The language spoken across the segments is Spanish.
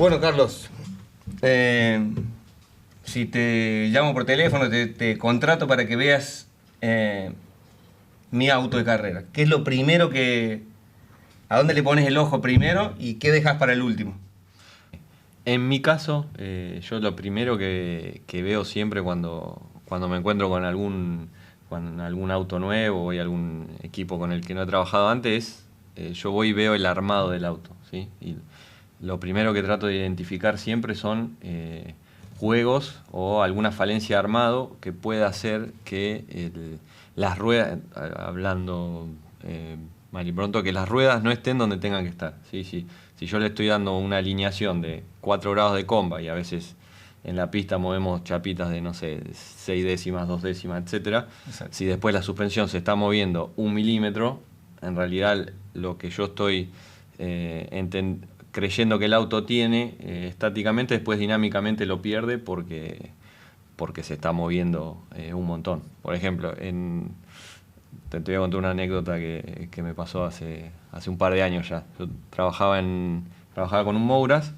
Bueno, Carlos, si te llamo por teléfono, te contrato para que veas mi auto de carrera. ¿Qué es lo primero a dónde le pones el ojo primero y qué dejas para el último? En mi caso, yo lo primero que veo siempre cuando me encuentro con algún auto nuevo y algún equipo con el que no he trabajado antes, yo voy y veo el armado del auto, ¿sí? Y lo primero que trato de identificar siempre son juegos o alguna falencia de armado que pueda hacer que las ruedas, hablando mal y pronto, que las ruedas no estén donde tengan que estar, ¿sí? Si yo le estoy dando una alineación de 4 grados de comba y a veces en la pista movemos chapitas de, no sé, 6 décimas, 2 décimas, etcétera. Exacto. Si después la suspensión se está moviendo 1 milímetro, en realidad lo que yo estoy creyendo que el auto tiene estáticamente, después dinámicamente lo pierde porque se está moviendo un montón. Por ejemplo, te voy a contar una anécdota que me pasó hace un par de años ya. Yo trabajaba con un Mouras,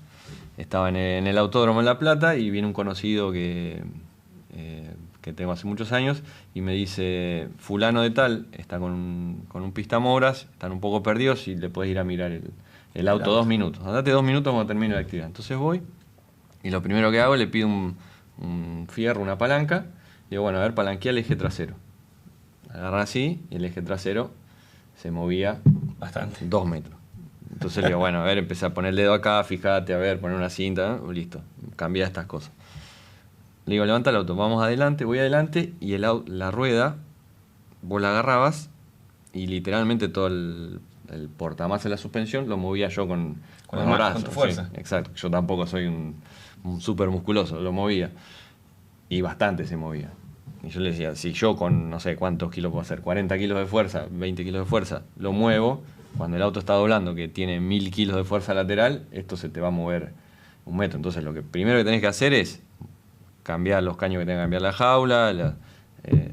estaba en el autódromo en La Plata y viene un conocido que tengo hace muchos años y me dice: fulano de tal está con un pista Mouras, están un poco perdidos y le puedes ir a mirar el auto 2 minutos. Andate 2 minutos cuando termine la actividad. Entonces voy y lo primero que hago, le pido un fierro, una palanca, y digo, bueno, a ver, palanquea el eje trasero. Agarra así y el eje trasero se movía Bastante. 2 metros. Entonces le digo, bueno, a ver, empecé a poner el dedo acá, fíjate, a ver, poner una cinta, listo, cambia estas cosas. Le digo, levanta el auto, vamos adelante, voy adelante, y la rueda, vos la agarrabas y literalmente todo el portamás de la suspensión lo movía yo con los brazos. Con tu fuerza. Sí, exacto, yo tampoco soy un súper musculoso, lo movía. Y bastante se movía. Y yo le decía, si yo con no sé cuántos kilos puedo hacer, 40 kilos de fuerza, 20 kilos de fuerza, lo muevo, cuando el auto está doblando, que tiene 1000 kilos de fuerza lateral, esto se te va a mover 1 metro. Entonces lo que primero que tenés que hacer es cambiar los caños que tenga que cambiar la jaula, la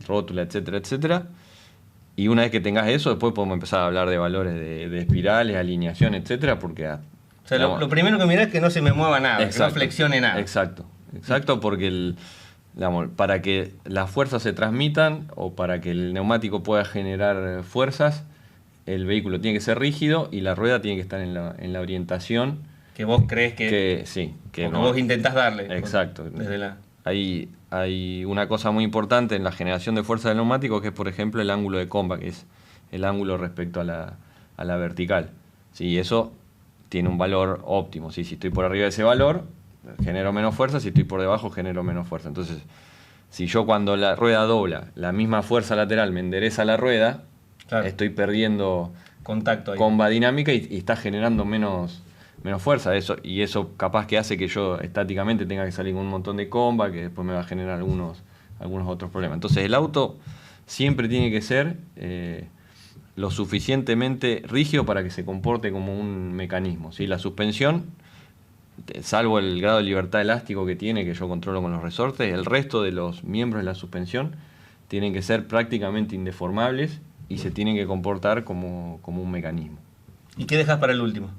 rótula, etcétera, etcétera. Y una vez que tengas eso, después podemos empezar a hablar de valores de espirales, alineación, etcétera, porque... O sea, lo primero que mirás es que no se me mueva nada, exacto, que no flexione nada. Exacto, porque para que las fuerzas se transmitan o para que el neumático pueda generar fuerzas, el vehículo tiene que ser rígido y la rueda tiene que estar en la orientación Que vos crees que vos intentás darle. Exacto. Desde la... Hay una cosa muy importante en la generación de fuerza del neumático, que es, por ejemplo, el ángulo de comba, que es el ángulo respecto a la vertical. ¿Sí? Eso tiene un valor óptimo. ¿Sí? Si estoy por arriba de ese valor, genero menos fuerza; si estoy por debajo, genero menos fuerza. Entonces, si yo cuando la rueda dobla, la misma fuerza lateral me endereza la rueda, claro, estoy perdiendo contacto ahí, comba dinámica, y está generando menos fuerza. Y eso capaz que hace que yo estáticamente tenga que salir con un montón de comba, que después me va a generar algunos otros problemas. Entonces el auto siempre tiene que ser lo suficientemente rígido para que se comporte como un mecanismo, ¿sí? La suspensión, salvo el grado de libertad elástico que tiene, que yo controlo con los resortes, el resto de los miembros de la suspensión tienen que ser prácticamente indeformables y se tienen que comportar como un mecanismo. ¿Y qué dejas para el último?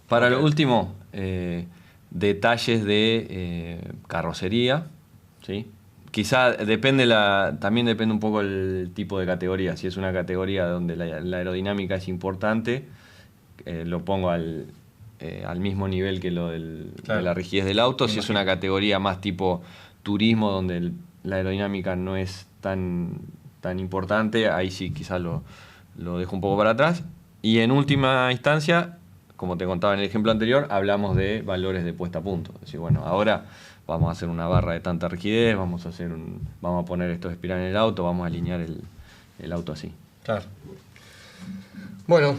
Para lo último, detalles de carrocería, ¿sí? Quizá también depende un poco el tipo de categoría. Si es una categoría donde la aerodinámica es importante, lo pongo al mismo nivel que claro, de la rigidez del auto. Si es una categoría más tipo turismo, donde la aerodinámica no es tan importante, ahí sí quizás lo dejo un poco para atrás. Y en última instancia, como te contaba en el ejemplo anterior, hablamos de valores de puesta a punto. Es decir, bueno, ahora vamos a hacer una barra de tanta rigidez, vamos a poner estos espirales en el auto, vamos a alinear el auto así. Claro. Bueno,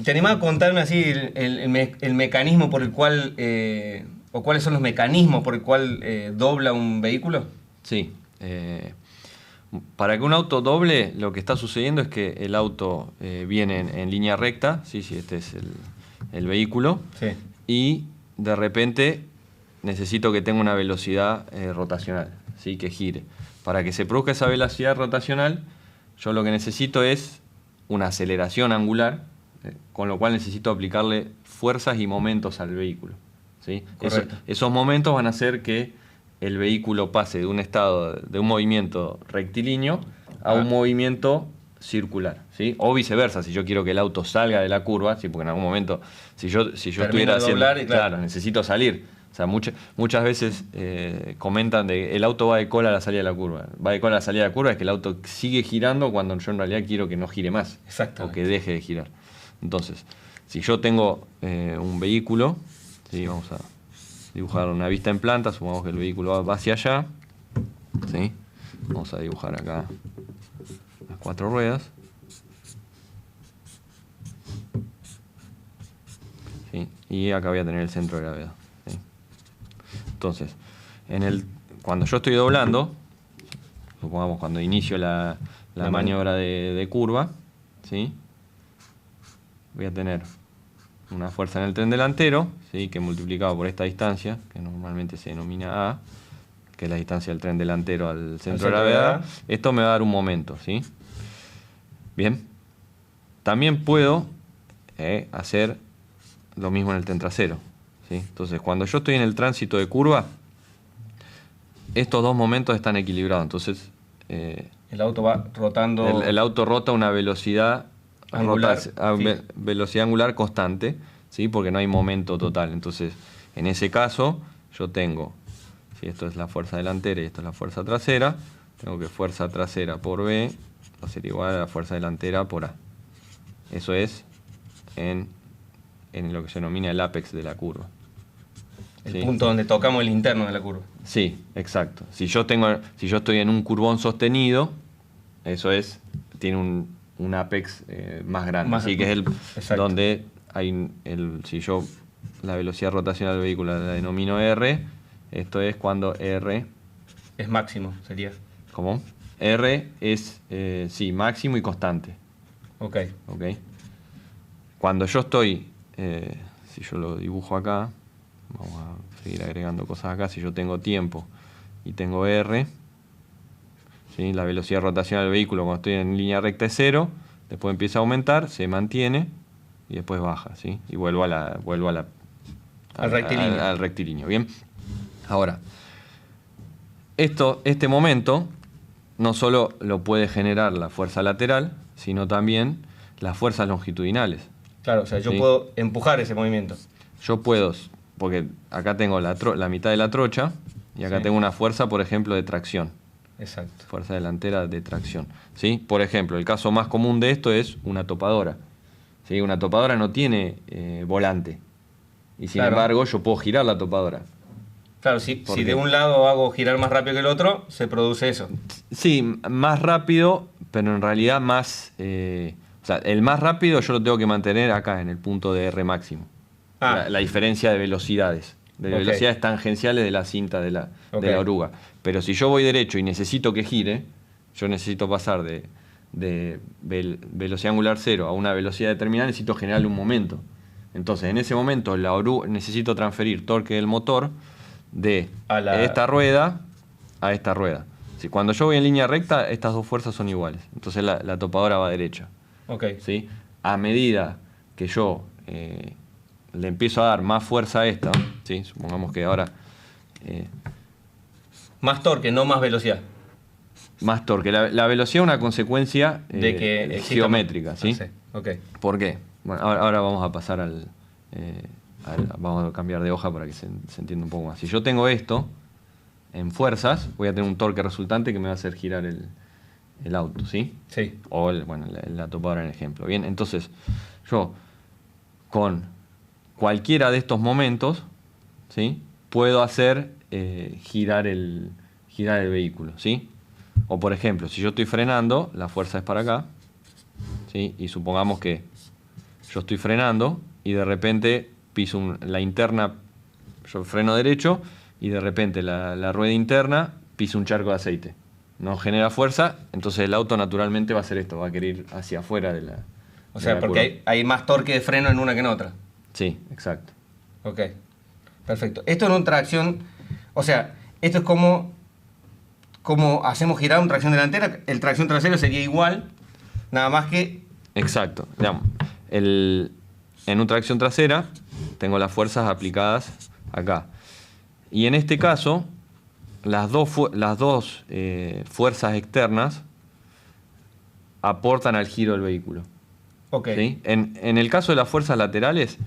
¿te animás a contarme así el mecanismo por el cual, o cuáles son los mecanismos por el cual dobla un vehículo? Sí. Para que un auto doble, lo que está sucediendo es que el auto viene en línea recta, ¿sí? Si este es el vehículo, sí, y de repente necesito que tenga una velocidad rotacional, ¿sí? Que gire. Para que se produzca esa velocidad rotacional, yo lo que necesito es una aceleración angular, con lo cual necesito aplicarle fuerzas y momentos al vehículo, ¿sí? Correcto. Esos momentos van a hacer que el vehículo pase de un estado, de un movimiento rectilíneo a un movimiento circular, ¿sí? O viceversa, si yo quiero que el auto salga de la curva, ¿sí? Porque en algún momento, si yo estuviera de haciendo, doblar y claro, necesito salir. O sea, muchas veces comentan de el auto va de cola a la salida de la curva. Va de cola a la salida de la curva es que el auto sigue girando cuando yo en realidad quiero que no gire más. Exactamente. O que deje de girar. Entonces, si yo tengo un vehículo, ¿sí? Vamos a dibujar una vista en planta, supongamos que el vehículo va hacia allá, ¿sí? Vamos a dibujar acá las 4 ruedas. ¿Sí? Y acá voy a tener el centro de gravedad. ¿Sí? Entonces, cuando yo estoy doblando, supongamos cuando inicio la maniobra de curva, ¿sí? Voy a tener una fuerza en el tren delantero, ¿sí? Que multiplicado por esta distancia, que normalmente se denomina A, que es la distancia del tren delantero al centro de gravedad, esto me va a dar un momento, ¿sí? Bien. También puedo hacer lo mismo en el tren trasero, ¿sí? Entonces, cuando yo estoy en el tránsito de curva, estos dos momentos están equilibrados. Entonces, el auto va rotando. El auto rota a una velocidad angular, velocidad angular constante, ¿sí? Porque no hay momento total. Entonces, en ese caso, yo tengo, si esto es la fuerza delantera y esto es la fuerza trasera, tengo que fuerza trasera por B va a ser igual a la fuerza delantera por A. Eso es en lo que se denomina el apex de la curva. El ¿sí? punto donde tocamos el interno de la curva. Sí, exacto. Si yo estoy en un curvón sostenido, eso es, tiene un apex más grande. Así que es donde hay si yo la velocidad rotacional del vehículo la denomino R, esto es cuando R es máximo, sería. ¿Cómo? R es sí, máximo y constante. Ok. Cuando yo estoy, si yo lo dibujo acá, vamos a seguir agregando cosas acá. Si yo tengo tiempo y tengo R, ¿sí? La velocidad rotacional del vehículo cuando estoy en línea recta es 0, después empieza a aumentar, se mantiene y después baja, ¿sí? Y vuelvo al rectilíneo. Al rectilíneo. Bien. Ahora, este momento no solo lo puede generar la fuerza lateral, sino también las fuerzas longitudinales. Claro, o sea, yo ¿sí? puedo empujar ese movimiento. Yo puedo, porque acá tengo la mitad de la trocha y acá tengo una fuerza, por ejemplo, de tracción. Exacto. Fuerza delantera de tracción. ¿Sí? Por ejemplo, el caso más común de esto es una topadora. ¿Sí? Una topadora no tiene volante. Y sin embargo, yo puedo girar la topadora. Claro, si de un lado hago girar más rápido que el otro, se produce eso. Sí, más rápido, pero en realidad más... o sea, el más rápido yo lo tengo que mantener acá, en el punto de R máximo. La diferencia de velocidades. De velocidades tangenciales de la cinta de la oruga. Pero si yo voy derecho y necesito que gire, yo necesito pasar de velocidad angular 0 a una velocidad determinada, necesito generarle un momento. Entonces, en ese momento, la oruga necesito transferir torque del motor de esta rueda a esta rueda. Si cuando yo voy en línea recta, estas dos fuerzas son iguales. Entonces la topadora va derecha. ¿Sí? A medida que yo le empiezo a dar más fuerza a esta, ¿sí? Supongamos que ahora... más torque, no más velocidad. Más torque. La velocidad es una consecuencia de que geométrica. ¿Sí? Okay. ¿Por qué? Bueno, ahora vamos a pasar vamos a cambiar de hoja para que se entienda un poco más. Si yo tengo esto en fuerzas, voy a tener un torque resultante que me va a hacer girar el auto, ¿sí? Sí. O la topadora en el ejemplo. Bien, entonces yo con cualquiera de estos momentos, ¿sí? Puedo hacer girar el vehículo, ¿sí? O por ejemplo, si yo estoy frenando, la fuerza es para acá, ¿sí? Y supongamos que yo estoy frenando y de repente piso la interna, yo freno derecho y de repente la rueda interna pisa un charco de aceite. No genera fuerza, entonces el auto naturalmente va a hacer esto, va a querer ir hacia afuera de la... O sea, porque hay más torque de freno en una que en otra. Sí, exacto. Ok, perfecto. Esto en una tracción, o sea, esto es como hacemos girar una tracción delantera, el tracción trasero sería igual, nada más que... Exacto. Digamos, en una tracción trasera tengo las fuerzas aplicadas acá. Y en este caso, las dos fuerzas externas aportan al giro del vehículo. Ok. ¿Sí? En el caso de las fuerzas laterales,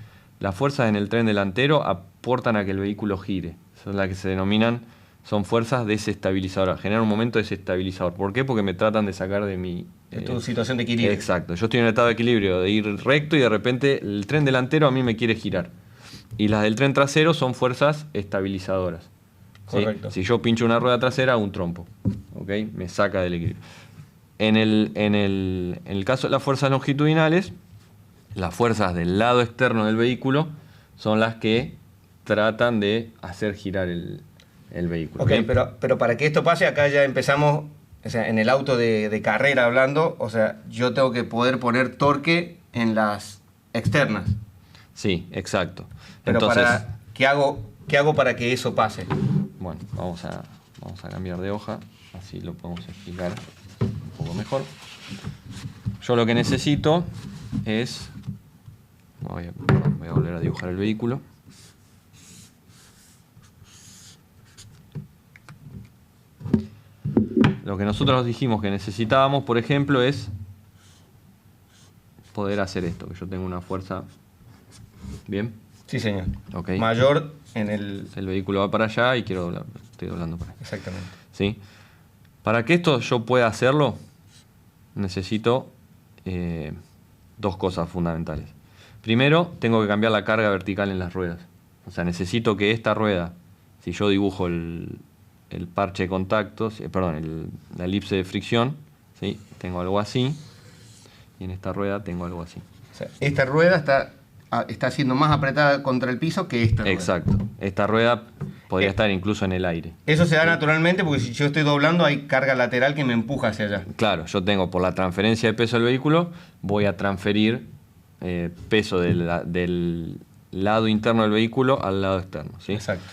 las fuerzas en el tren delantero aportan a que el vehículo gire. Son las que se denominan, son fuerzas desestabilizadoras, generan un momento desestabilizador. ¿Por qué? Porque me tratan de sacar de mi... De tu situación de equilibrio. Exacto. Yo estoy en un estado de equilibrio, de ir recto y de repente el tren delantero a mí me quiere girar. Y las del tren trasero son fuerzas estabilizadoras. ¿Sí? Correcto. Si yo pincho una rueda trasera, hago un trompo. ¿Ok? Me saca del equilibrio. En el caso de las fuerzas longitudinales, las fuerzas del lado externo del vehículo son las que tratan de hacer girar el vehículo. Ok, ¿Bien? pero para que esto pase, acá ya empezamos, o sea, en el auto de carrera hablando, o sea, yo tengo que poder poner torque en las externas. Sí, exacto. Pero Entonces, ¿qué hago para que eso pase? bueno, vamos a cambiar de hoja, así lo podemos explicar un poco mejor. Yo lo que necesito es... voy a volver a dibujar el vehículo. Lo que nosotros dijimos que necesitábamos, por ejemplo, es poder hacer esto, que yo tengo una fuerza... ¿Bien? Sí, señor. Ok. Mayor en el... El vehículo va para allá y quiero doblar, estoy doblando para acá. Exactamente. ¿Sí? Para que esto yo pueda hacerlo, necesito dos cosas fundamentales. Primero, tengo que cambiar la carga vertical en las ruedas. O sea, necesito que esta rueda, si yo dibujo el parche de contacto, la elipse de fricción, ¿sí? Tengo algo así, y en esta rueda tengo algo así. O sea, esta rueda está siendo más apretada contra el piso que esta rueda. Exacto. Esta rueda podría estar incluso en el aire. Eso se da naturalmente porque si yo estoy doblando hay carga lateral que me empuja hacia allá. Claro, yo tengo por la transferencia de peso del vehículo, voy a transferir peso del lado interno del vehículo al lado externo. ¿Sí? Exacto.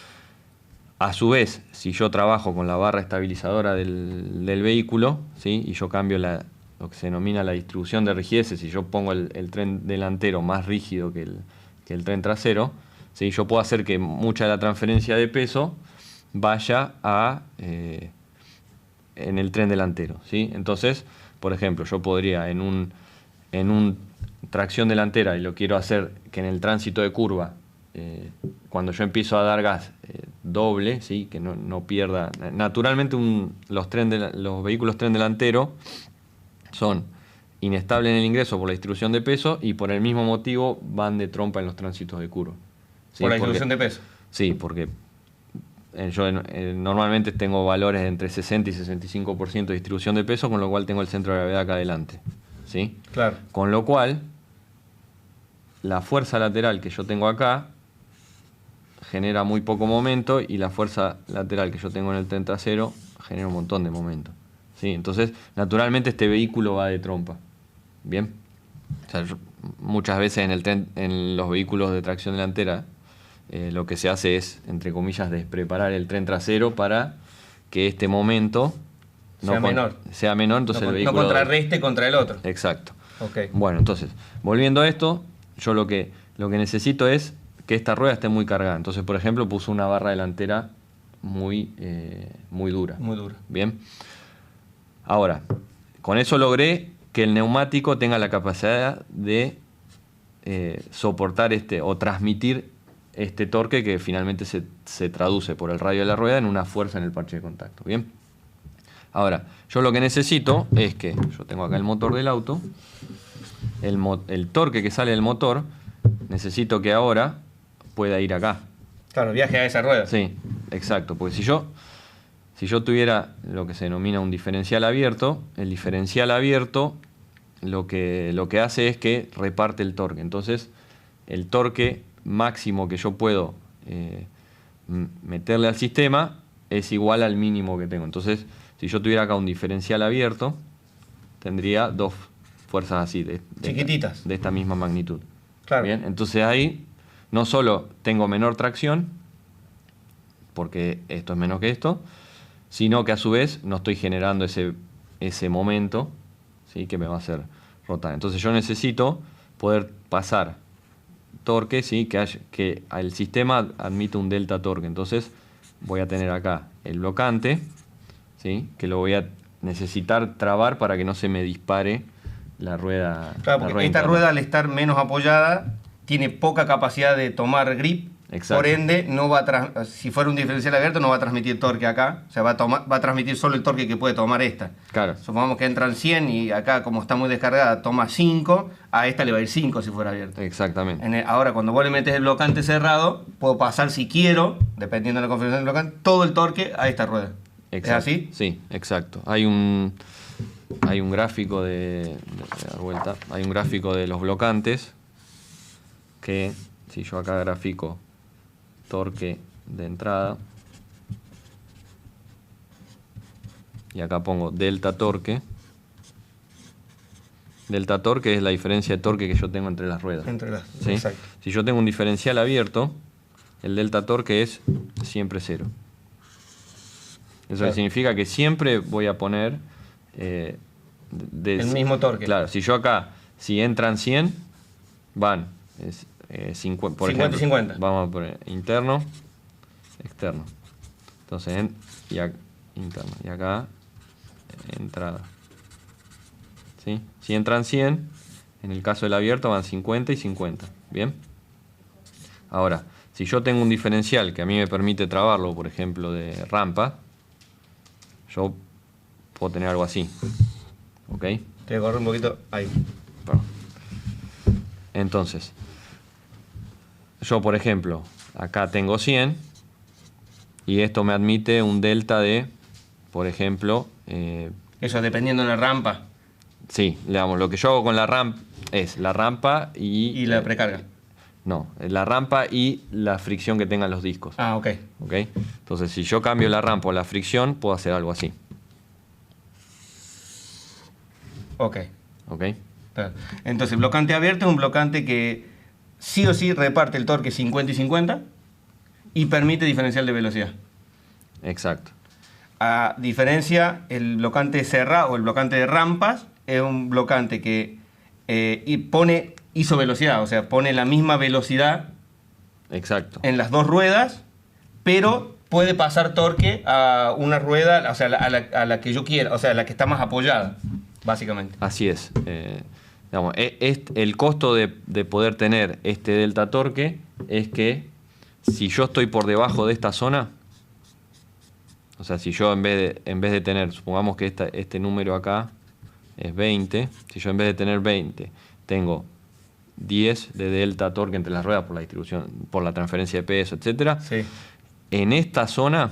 A su vez, si yo trabajo con la barra estabilizadora del vehículo, ¿sí? Y yo cambio lo que se denomina la distribución de rigideces, si yo pongo el tren delantero más rígido que el tren trasero, ¿sí? Yo puedo hacer que mucha de la transferencia de peso vaya en el tren delantero. ¿Sí? Entonces, por ejemplo, yo podría en un tracción delantera, y lo quiero hacer que en el tránsito de curva, cuando yo empiezo a dar gas doble, ¿sí? Que no pierda. Naturalmente los vehículos tren delantero son inestables en el ingreso por la distribución de peso y por el mismo motivo van de trompa en los tránsitos de curva. ¿Sí? Por la distribución de peso. Sí, porque yo normalmente tengo valores de entre 60 y 65% de distribución de peso, con lo cual tengo el centro de gravedad acá adelante. ¿Sí? Claro. Con lo cual, la fuerza lateral que yo tengo acá genera muy poco momento y la fuerza lateral que yo tengo en el tren trasero genera un montón de momento. ¿Sí? Entonces, naturalmente este vehículo va de trompa. ¿Bien? O sea, muchas veces en los vehículos de tracción delantera lo que se hace es, entre comillas, despreparar el tren trasero para que este momento sea menor. Entonces el vehículo... No contrarreste contra el otro. Exacto. Okay. Bueno, entonces, volviendo a esto, yo lo que necesito es que esta rueda esté muy cargada. Entonces, por ejemplo, puso una barra delantera muy dura. Muy dura. Bien. Ahora, con eso logré que el neumático tenga la capacidad de soportar o transmitir este torque que finalmente se traduce por el radio de la rueda en una fuerza en el parche de contacto. Bien. Ahora, yo lo que necesito es que, yo tengo acá el motor del auto, el torque que sale del motor, necesito que ahora pueda ir acá. Claro, viaje a esa rueda. Sí, exacto, porque si yo tuviera lo que se denomina un diferencial abierto, el diferencial abierto lo que hace es que reparte el torque. Entonces, el torque máximo que yo puedo meterle al sistema es igual al mínimo que tengo. Entonces, si yo tuviera acá un diferencial abierto, tendría dos fuerzas así, chiquititas, de esta misma magnitud. Claro. Bien, entonces ahí no solo tengo menor tracción, porque esto es menos que esto, sino que a su vez no estoy generando ese momento, ¿sí? Que me va a hacer rotar. Entonces yo necesito poder pasar torque, ¿sí? Que el sistema admite un delta torque. Entonces voy a tener acá el blocante, ¿sí? Que lo voy a necesitar trabar para que no se me dispare la rueda. Claro, porque esta rueda, al estar menos apoyada, tiene poca capacidad de tomar grip. Exacto. Por ende, si fuera un diferencial abierto, no va a transmitir torque acá. O sea, va a transmitir solo el torque que puede tomar esta. Claro. Supongamos que entran 100 y acá, como está muy descargada, toma 5. A esta le va a ir 5 si fuera abierto. Exactamente. Ahora, cuando vos le metes el blocante cerrado, puedo pasar, si quiero, dependiendo de la configuración del blocante, todo el torque a esta rueda. Exacto. ¿Es así? Sí, exacto. Hay un gráfico de dar vuelta. Hay un gráfico de los blocantes que, si yo acá grafico torque de entrada y acá pongo delta torque. Delta torque es la diferencia de torque que yo tengo entre las ruedas. ¿Sí? Exacto. Si yo tengo un diferencial abierto, el delta torque es siempre 0. Eso significa que siempre voy a poner el mismo torque. Claro, si entran 100, van 50, por 50 ejemplo, y 50. Vamos a poner interno, externo. Entonces, interno. Y acá, entrada. ¿Sí? Si entran 100, en el caso del abierto van 50 y 50. ¿Bien? Ahora, si yo tengo un diferencial que a mí me permite trabarlo, por ejemplo, de rampa, yo puedo tener algo así. ¿Ok? Te corro un poquito ahí. Perdón. Entonces, yo, por ejemplo, acá tengo 100 y esto me admite un delta de, por ejemplo... Eso dependiendo de la rampa. Sí, digamos, lo que yo hago con la rampa es la rampa y la precarga. No, la rampa y la fricción que tengan los discos. Ah, ok. ¿Ok? Entonces, si yo cambio la rampa o la fricción, puedo hacer algo así. Ok. ¿Ok? Entonces, blocante abierto es un blocante que sí o sí reparte el torque 50 y 50 y permite diferencial de velocidad. Exacto. A diferencia, el blocante cerrado o el blocante de rampas es un blocante que pone isovelocidad, o sea, pone la misma velocidad. Exacto. En las dos ruedas, pero puede pasar torque a una rueda, o sea, a la que yo quiera, o sea, a la que está más apoyada, básicamente. Así es. Digamos, el costo de poder tener este delta torque es que si yo estoy por debajo de esta zona, o sea, si yo en vez de tener, supongamos que este número acá es 20, si yo en vez de tener 20 tengo 10 de delta torque entre las ruedas por la distribución, por la transferencia de peso, etcétera, sí. En esta zona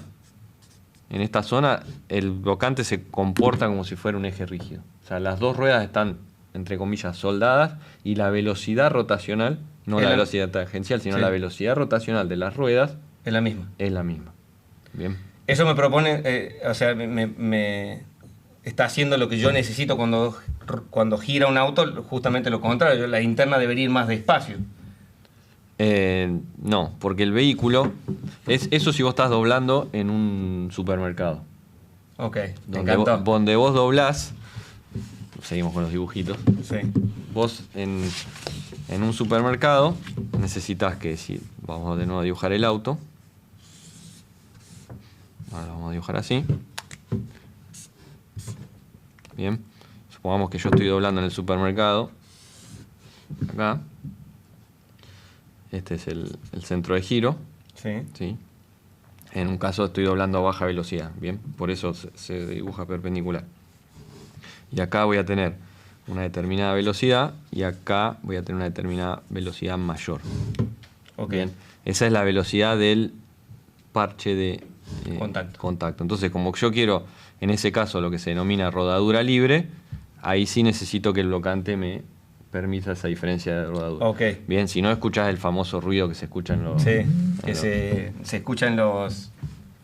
el blocante se comporta como si fuera un eje rígido. O sea, las dos ruedas están, entre comillas, soldadas y la velocidad rotacional, no la velocidad tangencial, sino la velocidad rotacional de las ruedas es la misma. Es la misma. Bien. Eso me propone, o sea, me está haciendo lo que yo necesito cuando gira un auto, justamente lo contrario. La interna debería ir más despacio. No, porque el vehículo, eso si vos estás doblando en un supermercado. Ok, me encantó. Donde vos doblás, seguimos con los dibujitos. Sí. Vos en un supermercado necesitas que, si vamos de nuevo a dibujar el auto, ahora lo vamos a dibujar así. Bien, supongamos que yo estoy doblando en el supermercado, acá. Este es el centro de giro. Sí. ¿Sí? En un caso estoy doblando a baja velocidad, ¿bien? Por eso se dibuja perpendicular. Y acá voy a tener una determinada velocidad y acá voy a tener una determinada velocidad mayor. Ok. Bien. Esa es la velocidad del parche de contacto. Entonces, como yo quiero, en ese caso, lo que se denomina rodadura libre, ahí sí necesito que el blocante me permita esa diferencia de rodadura. Ok. Bien, si no escuchás el famoso ruido que se escucha en los... Sí, que se escucha en los...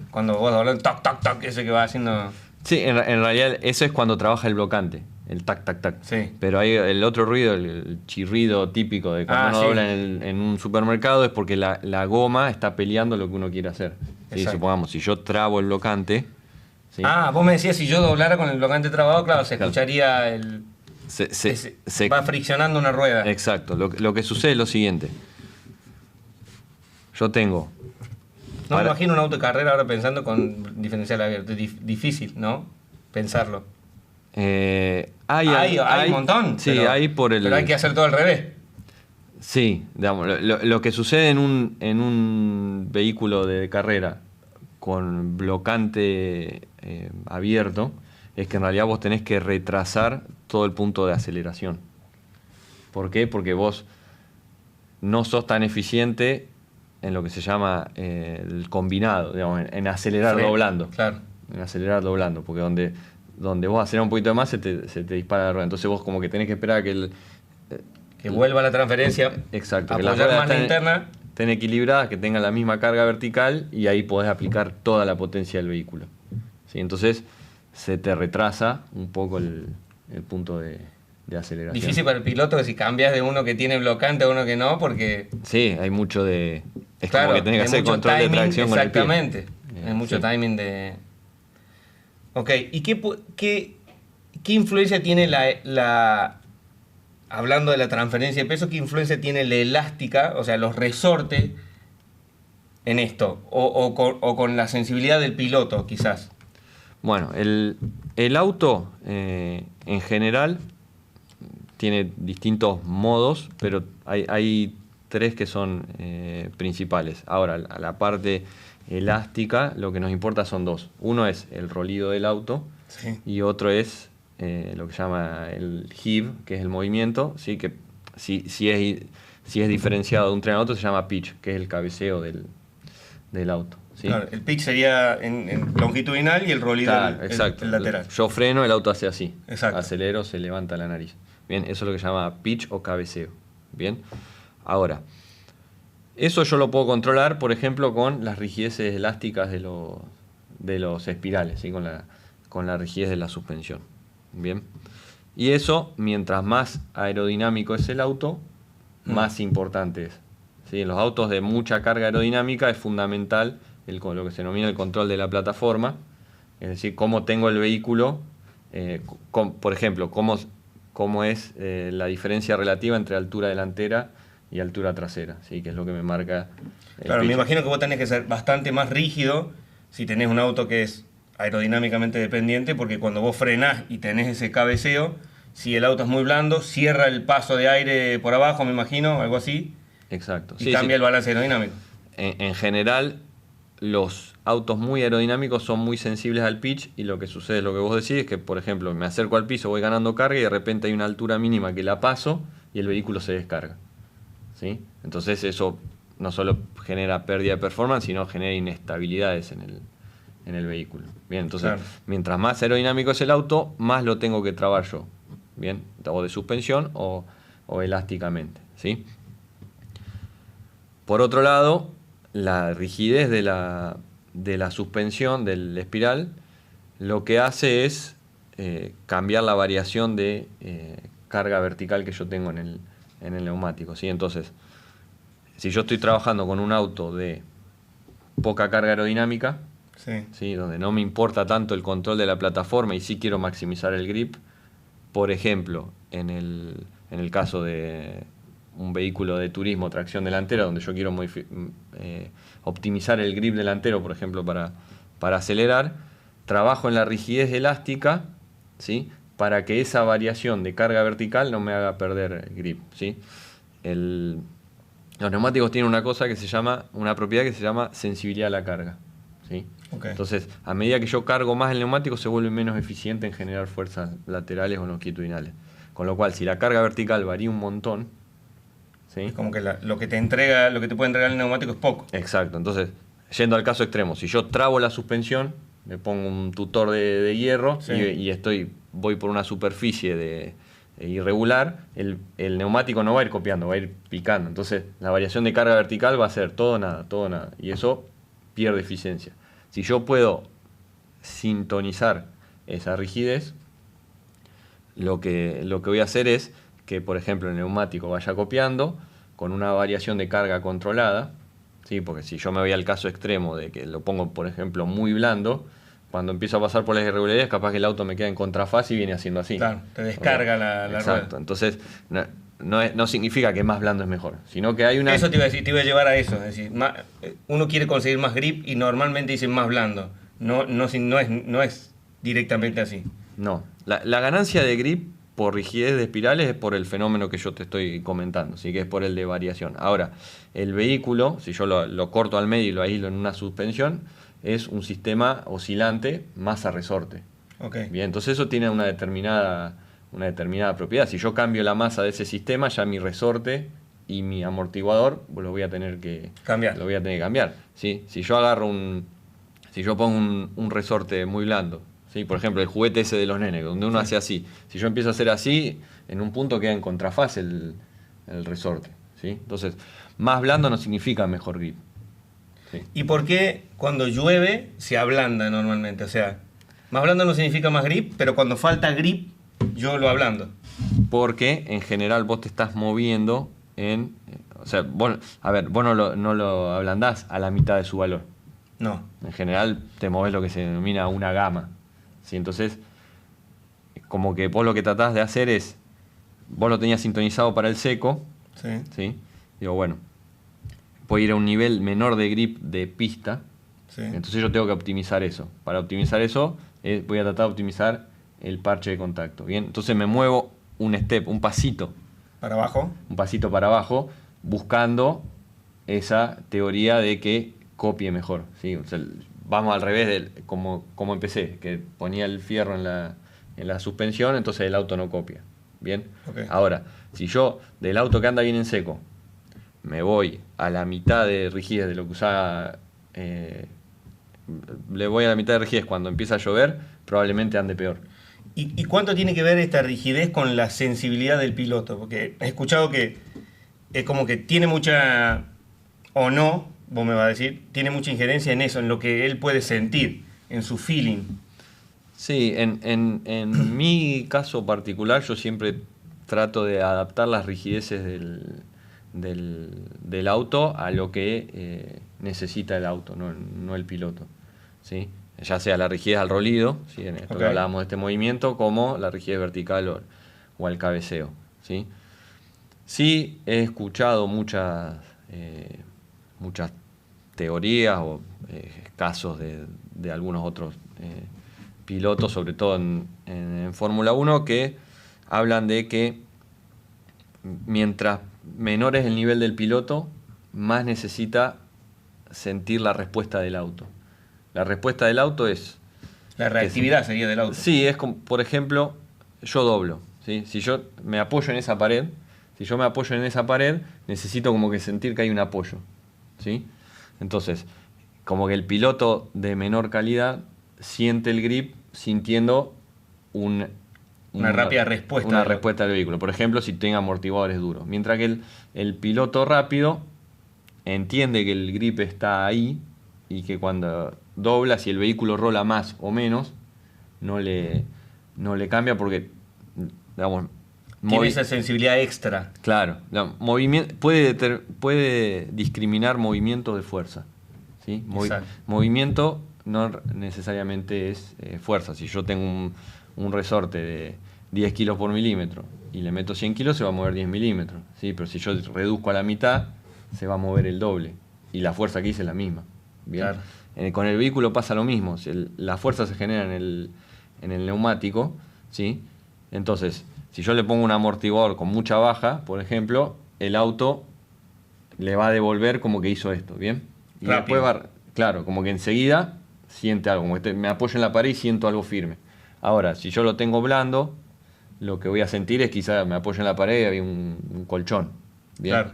Cuando vos doblas, toc, toc, toc, ese que va haciendo... Sí, en realidad eso es cuando trabaja el blocante, el tac, tac, tac. Sí. Pero hay el otro ruido, el chirrido típico de cuando uno dobla en un supermercado, es porque la goma está peleando lo que uno quiere hacer. ¿Sí? Supongamos, si yo trabo el blocante... ¿sí? Ah, vos me decías, si yo doblara con el blocante trabado, claro, se escucharía el... Se va friccionando una rueda. Exacto. Lo que sucede es lo siguiente. yo tengo... No me imagino un auto de carrera ahora pensando con diferencial abierto. Es difícil, ¿no? Pensarlo. Hay un montón. Sí, pero hay que hacer todo al revés. Sí, digamos, lo que sucede en un vehículo de carrera con blocante abierto es que en realidad vos tenés que retrasar todo el punto de aceleración. ¿Por qué? Porque vos no sos tan eficiente en lo que se llama el combinado, digamos, en acelerar doblando. Claro. En acelerar doblando, porque donde vos aceleras un poquito más se te dispara la rueda. Entonces vos como que tenés que esperar a que que vuelva la transferencia. Exacto. Que las ruedas más la interna. Estén equilibradas, que tengan la misma carga vertical y ahí podés aplicar toda la potencia del vehículo. ¿Sí? Entonces se te retrasa un poco el punto de aceleración. Difícil para el piloto que si cambias de uno que tiene blocante a uno que no, porque... Sí, hay mucho de... Es claro, como que tenés que hacer control de tracción con el pie. Exactamente. Hay mucho timing de... Ok, ¿y qué influencia tiene hablando de la transferencia de peso, qué influencia tiene la elástica, o sea, los resortes en esto? O con la sensibilidad del piloto, quizás. Bueno, el auto en general tiene distintos modos, pero hay tres que son principales. Ahora, a la parte elástica, lo que nos importa son dos. Uno es el rolido del auto, sí, y otro es lo que se llama el heave, que es el movimiento, ¿sí? Que si es diferenciado de un tren a otro se llama pitch, que es el cabeceo del auto. ¿Sí? Claro, el pitch sería en longitudinal y el rolido exacto. el lateral. Yo freno, el auto hace así. Exacto. Acelero, se levanta la nariz. Bien, eso es lo que se llama pitch o cabeceo. Bien. Ahora, eso yo lo puedo controlar, por ejemplo, con las rigideces elásticas de los espirales, ¿sí? Con la rigidez de la suspensión. Bien. Y eso, mientras más aerodinámico es el auto, más importante es. ¿Sí? En los autos de mucha carga aerodinámica es fundamental lo que se denomina el control de la plataforma, es decir, cómo tengo el vehículo, por ejemplo, cómo es la diferencia relativa entre altura delantera y altura trasera, ¿sí? Que es lo que me marca el Claro, pitch. me imagino que vos tenés que ser bastante más rígido si tenés un auto que es aerodinámicamente dependiente, porque cuando vos frenás y tenés ese cabeceo, si el auto es muy blando, cierra el paso de aire por abajo, me imagino, algo así. Exacto. Y cambia el balance aerodinámico. En general, los autos muy aerodinámicos son muy sensibles al pitch, y lo que sucede es lo que vos decís, es que, por ejemplo, me acerco al piso, voy ganando carga y de repente hay una altura mínima que la paso y el vehículo se descarga. ¿Sí? Entonces eso no solo genera pérdida de performance, sino genera inestabilidades en el vehículo. Bien, entonces, claro, mientras más aerodinámico es el auto, más lo tengo que trabar yo. Bien, o de suspensión o elásticamente. ¿Sí? Por otro lado, la rigidez de la suspensión del espiral lo que hace es cambiar la variación de carga vertical que yo tengo en el neumático, ¿sí? Entonces, si yo estoy trabajando con un auto de poca carga aerodinámica, sí, ¿sí? Donde no me importa tanto el control de la plataforma y sí quiero maximizar el grip, por ejemplo, en el caso de un vehículo de turismo, tracción delantera, donde yo quiero optimizar el grip delantero, por ejemplo, para acelerar, trabajo en la rigidez elástica, ¿sí? Para que esa variación de carga vertical no me haga perder grip, ¿sí? Los neumáticos tienen una propiedad que se llama sensibilidad a la carga, ¿sí? Okay. Entonces, a medida que yo cargo más el neumático, se vuelve menos eficiente en generar fuerzas laterales o longitudinales. Con lo cual, si la carga vertical varía un montón, ¿sí? Es como que lo que te puede entregar el neumático es poco. Exacto. Entonces, yendo al caso extremo, si yo trabo la suspensión, le pongo un tutor de hierro, sí, y voy por una superficie irregular, el neumático no va a ir copiando, va a ir picando. Entonces, la variación de carga vertical va a ser todo o nada. Y eso pierde eficiencia. Si yo puedo sintonizar esa rigidez, lo que voy a hacer es que, por ejemplo, el neumático vaya copiando con una variación de carga controlada, ¿sí? Porque si yo me voy al caso extremo de que lo pongo, por ejemplo, muy blando, cuando empiezo a pasar por las irregularidades, capaz que el auto me queda en contrafaz y viene haciendo así. Claro, te descarga la rueda. Exacto. Entonces, no significa que más blando es mejor, sino que hay una... Eso te iba a decir, te iba a llevar a eso. Es decir, uno quiere conseguir más grip y normalmente dicen más blando. No es directamente así. No, la ganancia de grip por rigidez de espirales es por el fenómeno que yo te estoy comentando, ¿sí? Que es por el de variación. Ahora, el vehículo, si yo lo corto al medio y lo aíslo en una suspensión, es un sistema oscilante masa resorte. Okay. Bien, entonces eso tiene una determinada propiedad. Si yo cambio la masa de ese sistema, ya mi resorte y mi amortiguador lo voy a tener que cambiar. ¿Sí? Si yo pongo un resorte muy blando, ¿sí? Por ejemplo, el juguete ese de los nenes, donde uno hace así. Si yo empiezo a hacer así, en un punto queda en contrafase el resorte. ¿Sí? Entonces, más blando no significa mejor grip. ¿Sí? ¿Y por qué cuando llueve se ablanda normalmente? O sea, más blando no significa más grip, pero cuando falta grip, yo lo ablando. Porque en general vos te estás moviendo o sea, vos no lo ablandás a la mitad de su valor. No. En general te movés lo que se denomina una gama. ¿Sí? Entonces, como que vos lo que tratás de hacer es, vos lo tenías sintonizado para el seco, Sí. ¿sí? Digo, bueno, voy a ir a un nivel menor de grip de pista, Sí. entonces yo tengo que optimizar eso. Para optimizar eso, voy a tratar de optimizar el parche de contacto. Bien, entonces me muevo un pasito. ¿Para abajo? Un pasito para abajo, buscando esa teoría de que copie mejor. ¿Sí? O sea, vamos al revés de como empecé, que ponía el fierro en la suspensión, entonces el auto no copia. Bien. Okay. Ahora, si yo del auto que anda bien en seco me voy a la mitad de rigidez de lo que usaba, le voy a la mitad de rigidez cuando empieza a llover, probablemente ande peor. ¿Y cuánto tiene que ver esta rigidez con la sensibilidad del piloto? Porque he escuchado que es como que tiene mucha, o no, vos me vas a decir, tiene mucha injerencia en eso, en lo que él puede sentir, en su feeling. Sí, en mi caso particular yo siempre trato de adaptar las rigideces del auto a lo que necesita el auto, no el piloto. ¿Sí? Ya sea la rigidez al rolido, ¿sí? En esto que hablábamos de este movimiento, como la rigidez vertical o al cabeceo. ¿Sí? Sí he escuchado muchas teorías o casos de algunos otros pilotos, sobre todo en Fórmula 1, que hablan de que mientras menor es el nivel del piloto, más necesita sentir la respuesta del auto. La respuesta del auto es... La reactividad sería del auto. Sí, es como, por ejemplo, yo doblo. ¿Sí? Si yo me apoyo en esa pared, necesito como que sentir que hay un apoyo. ¿Sí? Entonces, como que el piloto de menor calidad siente el grip sintiendo una rápida respuesta. Una respuesta del vehículo. Por ejemplo, si tenga amortiguadores duros. Mientras que el piloto rápido entiende que el grip está ahí y que cuando dobla, si el vehículo rola más o menos, no le cambia porque, digamos... Tiene esa sensibilidad extra. Claro. Puede discriminar movimientos de fuerza. ¿Sí? Movimiento no necesariamente es fuerza. Si yo tengo un resorte de 10 kilos por milímetro y le meto 100 kilos, se va a mover 10 milímetros. ¿Sí? Pero si yo reduzco a la mitad, se va a mover el doble. Y la fuerza que hice es la misma. ¿Bien? Claro. Con el vehículo pasa lo mismo. La fuerza se genera en el neumático. ¿Sí? Entonces, si yo le pongo un amortiguador con mucha baja, por ejemplo, el auto le va a devolver como que hizo esto. ¿Bien? Y rápido. Después claro, como que enseguida siente algo, como que me apoyo en la pared y siento algo firme. Ahora, si yo lo tengo blando, lo que voy a sentir es quizás me apoyo en la pared y había un colchón. ¿Bien? Claro.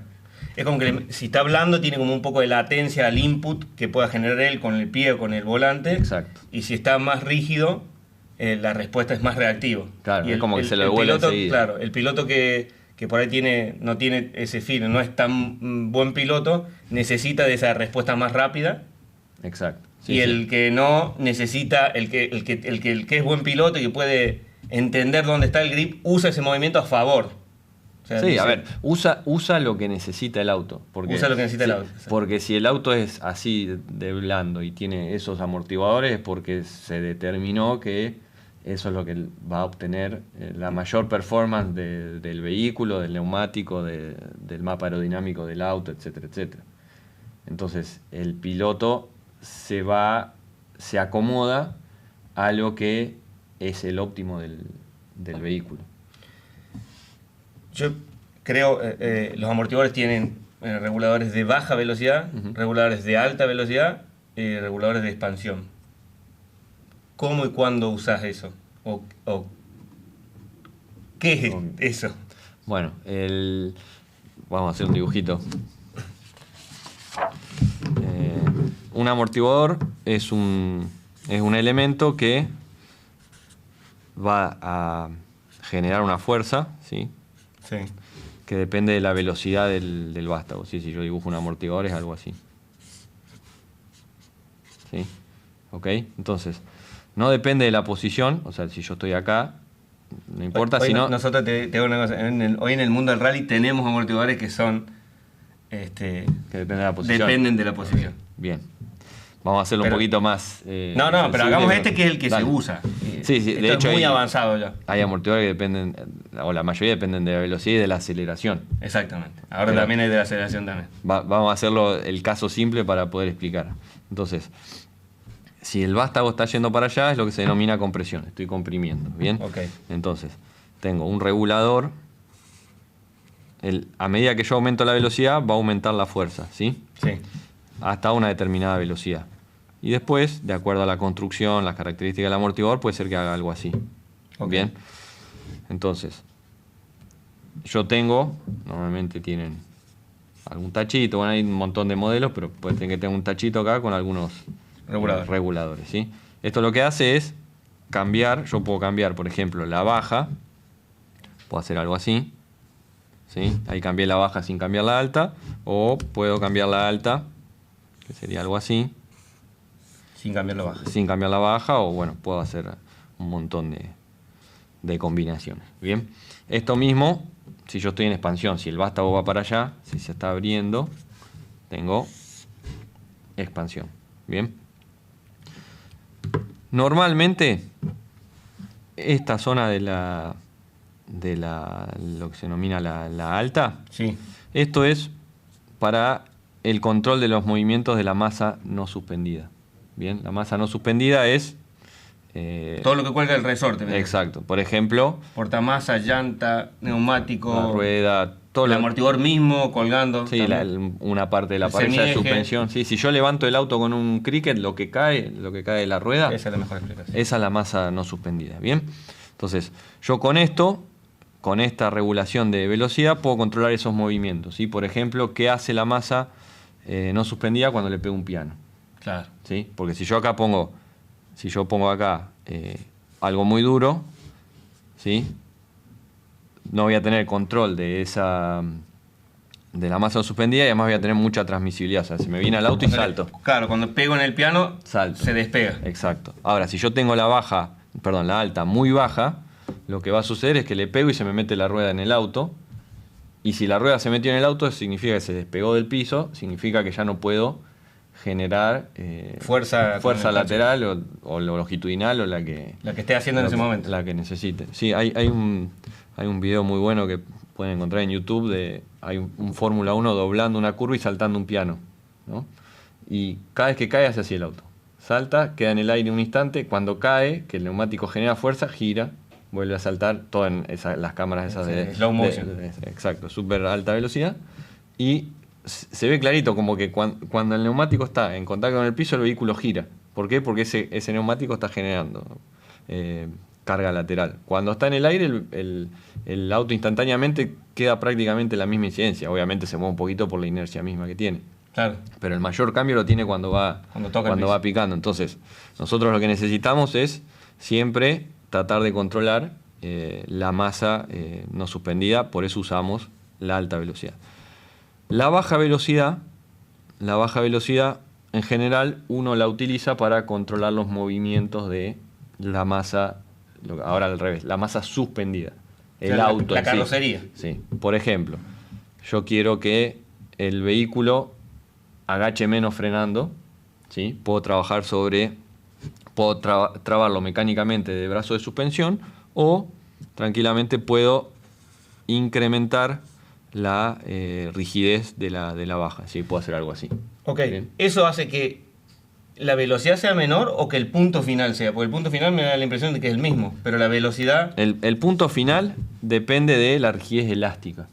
Es como que si está blando tiene como un poco de latencia al input que pueda generar él con el pie o con el volante. Exacto. Y si está más rígido, la respuesta es más reactiva. Claro, y es como que se lo devuelve enseguida. Claro, el piloto que por ahí no tiene ese feeling, no es tan buen piloto, necesita de esa respuesta más rápida. Exacto. Sí, y el que no necesita, el que es buen piloto y que puede entender dónde está el grip, usa ese movimiento a favor. O sea, sí, a ver, usa lo que necesita el auto. Usa lo que necesita el auto. Porque si el auto es así de blando y tiene esos amortiguadores, es porque se determinó que eso es lo que va a obtener la mayor performance del vehículo, del neumático, del mapa aerodinámico del auto, etcétera, etcétera. Entonces, el piloto se acomoda a lo que es el óptimo del vehículo. Yo creo los amortiguadores tienen reguladores de baja velocidad, reguladores de alta velocidad y reguladores de expansión. ¿Cómo y cuándo usas eso? ¿O qué es eso? Bueno, vamos a hacer un dibujito. Un amortiguador es un elemento que va a generar una fuerza, ¿sí? Sí. Que depende de la velocidad del vástago. ¿Sí? Si yo dibujo un amortiguador es algo así. ¿Sí? ¿Ok? Entonces, no depende de la posición, o sea, si yo estoy acá, no importa, hoy si no... Nosotros te digo una cosa, hoy en el mundo del rally tenemos amortiguadores que son... que dependen de la posición. Dependen de la posición. Bien. Vamos a hacerlo un poquito más... no, pero hagamos que es el que se usa. Sí, de hecho es muy avanzado ya. Hay amortiguadores que dependen, o la mayoría dependen de la velocidad y de la aceleración. Exactamente. Ahora también hay de la aceleración también. Vamos a hacerlo el caso simple para poder explicar. Entonces, si el vástago está yendo para allá, es lo que se denomina compresión. Estoy comprimiendo, ¿bien? Okay. Entonces, tengo un regulador. A medida que yo aumento la velocidad, va a aumentar la fuerza, ¿sí? Sí. Hasta una determinada velocidad. Y después, de acuerdo a la construcción, las características del amortiguador, puede ser que haga algo así. Okay. Bien. Entonces, yo tengo, normalmente tienen algún tachito, bueno, hay un montón de modelos, pero puede tener que tener un tachito acá con algunos reguladores, ¿sí? Esto lo que hace es cambiar, yo puedo cambiar, por ejemplo, la baja, puedo hacer algo así, ¿sí? Ahí cambié la baja sin cambiar la alta, o puedo cambiar la alta, que sería algo así. Sin cambiar la baja. Sin cambiar la baja, o bueno, puedo hacer un montón de combinaciones. Bien. Esto mismo, si yo estoy en expansión, si el vástago va para allá, si se está abriendo, tengo expansión. Bien. Normalmente, esta zona de lo que se denomina la alta, sí. Esto es para el control de los movimientos de la masa no suspendida. Bien, la masa no suspendida es... todo lo que cuelga el resorte. Exacto. Por ejemplo... portamasa, llanta, neumático... la rueda... todo el amortiguador mismo colgando. Sí, una parte de la parrilla de suspensión. Sí, si yo levanto el auto con un cricket, lo que cae de la rueda... esa es la mejor explicación. Esa es la masa no suspendida. Bien. Entonces, yo con esto, con esta regulación de velocidad, puedo controlar esos movimientos. ¿Sí? Por ejemplo, ¿qué hace la masa no suspendida cuando le pego un piano? Claro. ¿Sí? Porque si yo pongo acá algo muy duro, ¿sí? No voy a tener control de la masa suspendida y además voy a tener mucha transmisibilidad. O sea, se me viene al auto y salto. Claro, cuando pego en el piano, salto. Se despega. Exacto. Ahora, si yo tengo la alta muy baja, lo que va a suceder es que le pego y se me mete la rueda en el auto. Y si la rueda se metió en el auto, significa que se despegó del piso, significa que ya no puedo generar fuerza lateral o longitudinal o la que esté haciendo en ese momento. La que necesite. Sí, hay un video muy bueno que pueden encontrar en YouTube hay un Fórmula 1 doblando una curva y saltando un piano, ¿no? Y cada vez que cae hace así el auto. Salta, queda en el aire un instante, cuando cae, que el neumático genera fuerza, gira, vuelve a saltar, todo en las cámaras esas de slow motion. Exacto, súper alta velocidad. Y se ve clarito como que cuando el neumático está en contacto con el piso, el vehículo gira. ¿Por qué? Porque ese neumático está generando carga lateral. Cuando está en el aire, el auto instantáneamente queda prácticamente la misma incidencia. Obviamente se mueve un poquito por la inercia misma que tiene. Claro. Pero el mayor cambio lo tiene cuando va picando. Entonces, nosotros lo que necesitamos es siempre tratar de controlar la masa no suspendida, por eso usamos la alta velocidad. La baja velocidad, en general, uno la utiliza para controlar los movimientos de la masa, ahora al revés, la masa suspendida. El auto. La carrocería. Sí. Por ejemplo, yo quiero que el vehículo agache menos frenando, ¿sí? Puedo trabajar sobre puedo trabarlo mecánicamente de brazo de suspensión o tranquilamente puedo incrementar la rigidez de la baja. Sí, puedo hacer algo así. Ok, Bien. ¿eso hace que la velocidad sea menor o que el punto final sea? Porque el punto final me da la impresión de que es el mismo, pero la velocidad... El punto final depende de la rigidez elástica.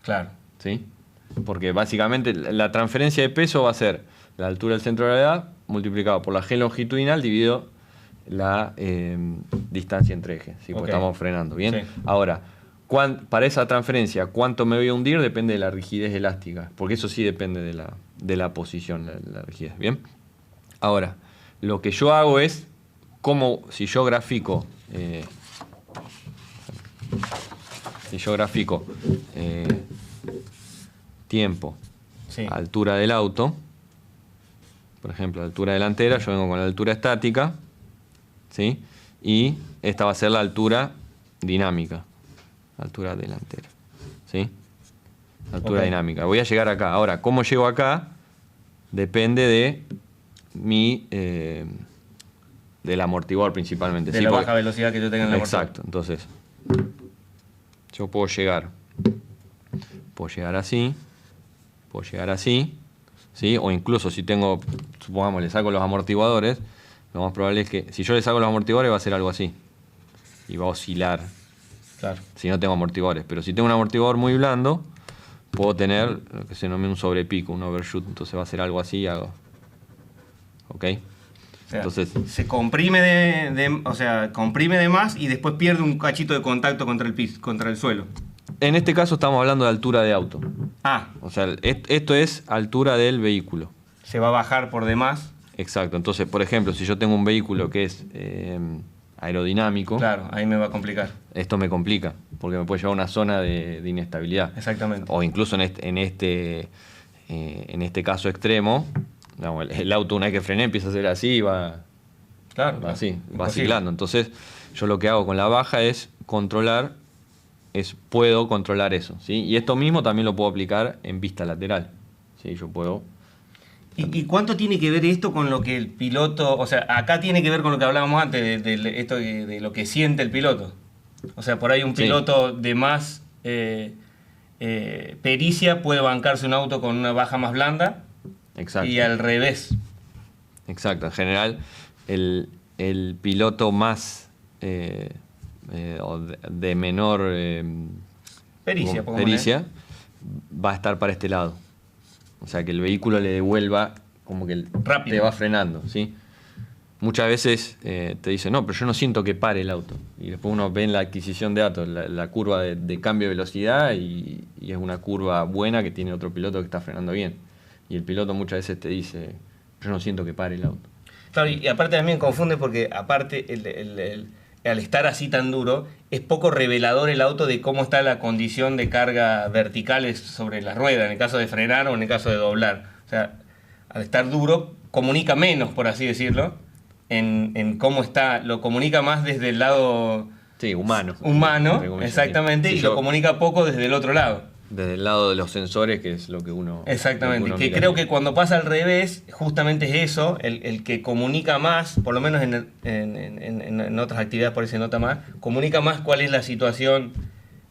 Claro. ¿Sí? Porque básicamente la transferencia de peso va a ser la altura del centro de gravedad multiplicado por la g longitudinal dividido la distancia entre ejes. ¿Sí? Porque Ok. estamos frenando. ¿Bien? Sí. Ahora, para esa transferencia, ¿cuánto me voy a hundir? Depende de la rigidez elástica. Porque eso sí depende de la posición, la rigidez. ¿Bien? Ahora, lo que yo hago es, como si yo grafico tiempo, Sí. altura del auto, por ejemplo, altura delantera, yo vengo con la altura estática, ¿sí? Y esta va a ser la altura dinámica, altura delantera, ¿sí? Altura Ok. dinámica. Voy a llegar acá. Ahora, ¿cómo llego acá? Depende de del amortiguador principalmente. De ¿sí? la Porque- baja velocidad que yo tenga en la Exacto. Entonces, yo puedo llegar así, ¿sí? O incluso si tengo, supongamos, le saco los amortiguadores, lo más probable es que si yo le saco los amortiguadores va a ser algo así. Y va a oscilar Claro. si no tengo amortiguadores. Pero si tengo un amortiguador muy blando, puedo tener lo que se denomina un sobrepico, un overshoot. Entonces va a ser algo así y hago. ¿Ok? O sea, Entonces, se comprime o sea, comprime de más y después pierde un cachito de contacto contra el piso, contra el suelo. en este caso estamos hablando de altura de auto. Ah, O sea, esto es altura del vehículo. se va a bajar por demás. Exacto. Entonces, por ejemplo, si yo tengo un vehículo que es aerodinámico, Claro, ahí me va a complicar. esto me complica, porque me puede llevar a una zona de inestabilidad. Exactamente. O incluso en este caso extremo, digamos, el auto una vez que frené empieza a hacer así y va Claro. así, va Imposible. ciclando. Entonces, yo lo que hago con la baja es puedo controlar eso, ¿sí? Y esto mismo también lo puedo aplicar en vista lateral, ¿sí? Yo puedo... ¿Y cuánto tiene que ver esto con lo que el piloto, o sea, acá tiene que ver con lo que hablábamos antes, esto de lo que siente el piloto? O sea, por ahí un Sí. piloto de más pericia puede bancarse un auto con una baja más blanda Exacto. y al revés. Exacto, en general el piloto más o de menor Pericia, como pongámosle. pericia va a estar para este lado. O sea, que el vehículo le devuelva como que Rápido. te va frenando, ¿sí? Muchas veces te dicen, no, pero yo no siento que pare el auto. Y después uno ve en la adquisición de datos la curva de cambio de velocidad y es una curva buena que tiene otro piloto que está frenando bien. Y el piloto muchas veces te dice, yo no siento que pare el auto. Claro, y aparte también confunde porque aparte al estar así tan duro, es poco revelador el auto de cómo está la condición de carga verticales sobre la rueda, en el caso de frenar o en el caso de doblar. O sea, al estar duro, comunica menos, por así decirlo, en cómo está, lo comunica más desde el lado Sí, humano. humano, Entre comillas, exactamente, sí. y Si lo yo- comunica poco desde el otro lado. Desde el lado de los sensores, que es lo que uno... Exactamente, lo uno que mira. creo que cuando pasa al revés, justamente es eso, el que comunica más, por lo menos en otras actividades por ahí se nota más, comunica más cuál es la situación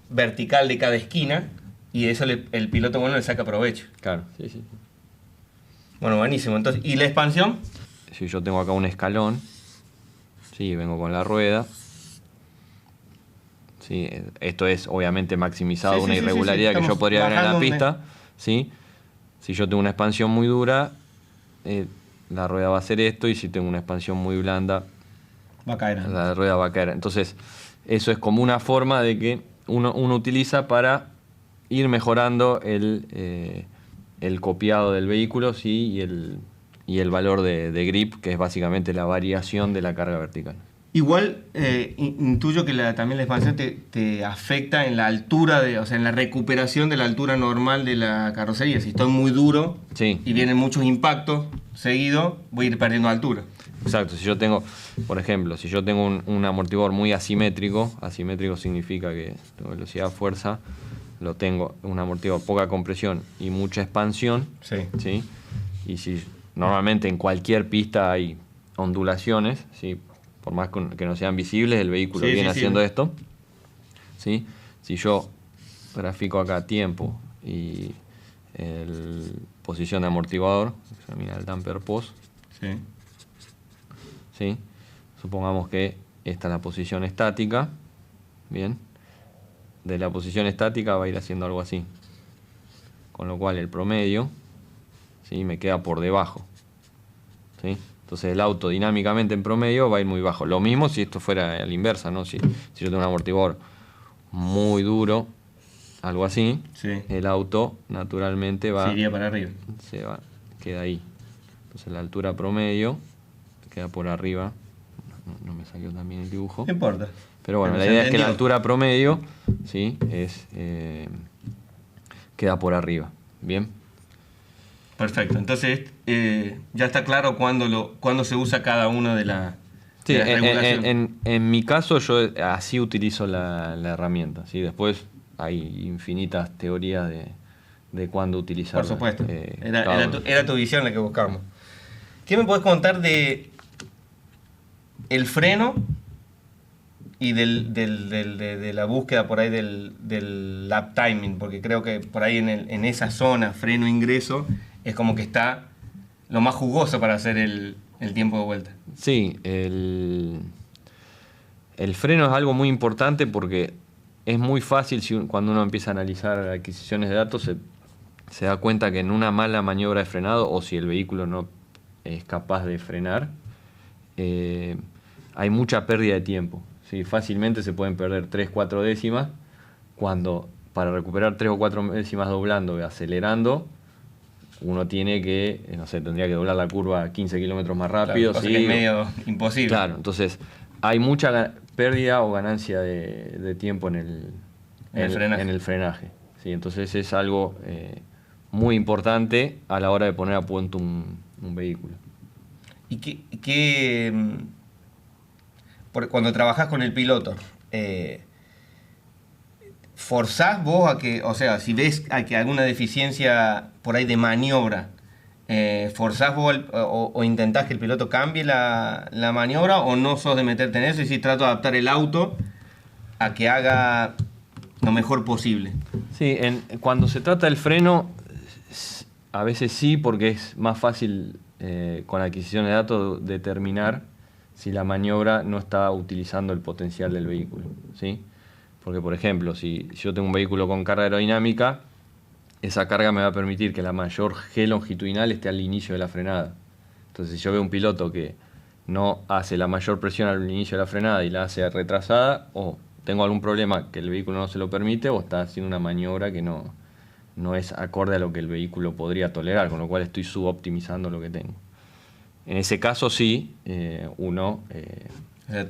vertical de cada esquina y eso el piloto bueno le saca provecho. Claro, sí, sí. Bueno, buenísimo. Entonces, ¿y la expansión? Si yo tengo acá un escalón, sí, vengo con la rueda. Sí, esto es obviamente maximizado Sí, sí, una sí, sí, irregularidad sí, que yo estamos podría ver en la bajando pista. ¿Sí? Si yo tengo una expansión muy dura, la rueda va a hacer esto, y si tengo una expansión muy blanda, Va a caer. la rueda va a caer. Entonces, eso es como una forma de que uno utiliza para ir mejorando el copiado del vehículo, ¿sí? y el valor de grip, que es básicamente la variación de la carga vertical. Igual intuyo que también la expansión te afecta en la altura, o sea, en la recuperación de la altura normal de la carrocería. Si estoy muy duro Sí. y vienen muchos impactos seguidos, voy a ir perdiendo altura. Exacto, si yo tengo, por ejemplo, si yo tengo un amortiguador muy asimétrico significa que tengo velocidad, fuerza, lo tengo un amortiguador poca compresión y mucha expansión, Sí. ¿sí? Y si normalmente en cualquier pista hay ondulaciones, ¿sí? Por más que no sean visibles, el vehículo viene haciendo esto. ¿Sí? Si yo grafico acá tiempo y posición de amortiguador, mira el damper post. Sí. ¿Sí? Supongamos que esta es la posición estática. Bien. De la posición estática va a ir haciendo algo así. Con lo cual el promedio, ¿sí? Me queda por debajo. ¿Sí? Entonces el auto dinámicamente en promedio va a ir muy bajo. Lo mismo si esto fuera a la inversa, ¿no? Si yo tengo un amortiguador muy duro, algo así, Sí. el auto naturalmente va... Se iría para arriba. Queda ahí. Entonces la altura promedio queda por arriba. No me salió también el dibujo. No importa. Pero bueno, la idea es que la altura promedio, ¿sí? Queda por arriba. Bien. Perfecto. Entonces, ya está claro cuándo se usa cada una de las regulaciones. En mi caso, yo así utilizo la herramienta. ¿Sí? Después hay infinitas teorías de cuándo utilizarla. Por supuesto. Era tu visión la que buscamos. ¿Qué me puedes contar de el freno y de la búsqueda por ahí del lap timing? Porque creo que por ahí en esa zona, freno-ingreso, es como que está lo más jugoso para hacer el tiempo de vuelta. Sí, el freno es algo muy importante porque es muy fácil, cuando uno empieza a analizar adquisiciones de datos, se da cuenta que en una mala maniobra de frenado, o si el vehículo no es capaz de frenar, hay mucha pérdida de tiempo. ¿Sí? Fácilmente se pueden perder 3-4 décimas, cuando para recuperar 3 o 4 décimas doblando y acelerando, uno tiene que, no sé, tendría que doblar la curva 15 kilómetros más rápido. Claro, ¿sí? Que es medio imposible. Claro, entonces hay mucha pérdida o ganancia de tiempo en el frenaje. ¿Sí? Entonces es algo muy importante a la hora de poner a punto un vehículo. ¿Y cuando trabajás con el piloto, forzás vos a que, o sea, si ves a que alguna deficiencia por ahí de maniobra, forzás vos o intentás que el piloto cambie la maniobra, o no sos de meterte en eso y si trato de adaptar el auto a que haga lo mejor posible? Sí, cuando se trata del freno, a veces sí, porque es más fácil con la adquisición de datos determinar si la maniobra no está utilizando el potencial del vehículo, ¿sí? Porque, por ejemplo, si yo tengo un vehículo con carga aerodinámica, esa carga me va a permitir que la mayor G longitudinal esté al inicio de la frenada. Entonces, si yo veo un piloto que no hace la mayor presión al inicio de la frenada y la hace retrasada, o tengo algún problema que el vehículo no se lo permite, o está haciendo una maniobra que no es acorde a lo que el vehículo podría tolerar, con lo cual estoy suboptimizando lo que tengo. En ese caso sí, uno...